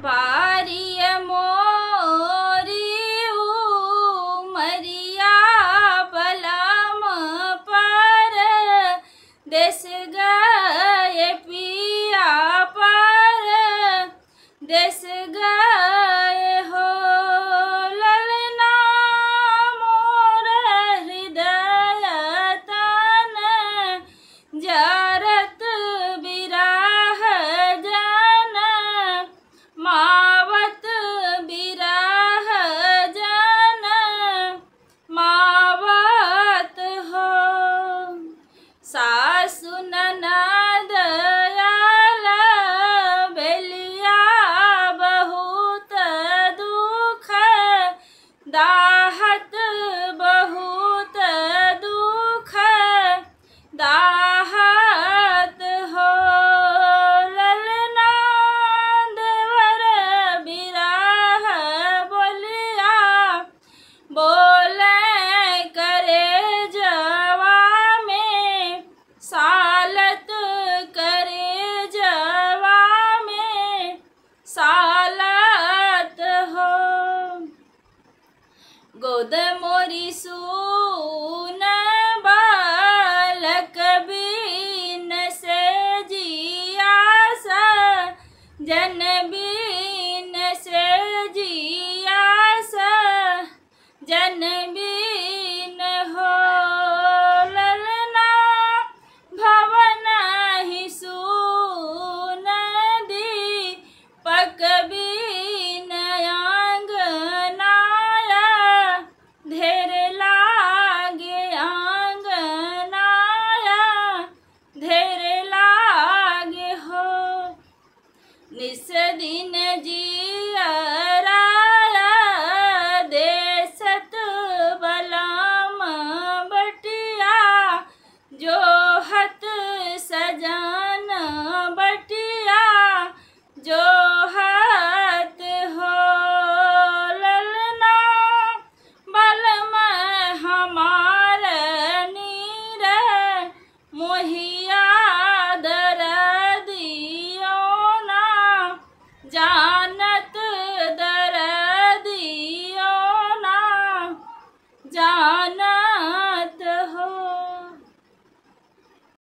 बारिय मोरी उमरिया बलम पर देश गए पिया पर देश गए हो ललना मोर हृदय तन जरत बिरह जन मावत बिरह जन मावत हो सासु ननद आल बेलिया बहुत दुख दाहत बहुत दुख दाहत हो ललना देवर बिरह बोलिया बोले करे जवा में सालत करे जवा में सालत हो गोद मोरी सून बालक बीन से जिया सा जन बीन से जिया सा जन बीन हो ललना भवन ही सून दीपक बीन आंगनाया धेर लागे आंगनाया धेर लागे हो निस दिन जियरा देसत बलम बटिया जो हत सजा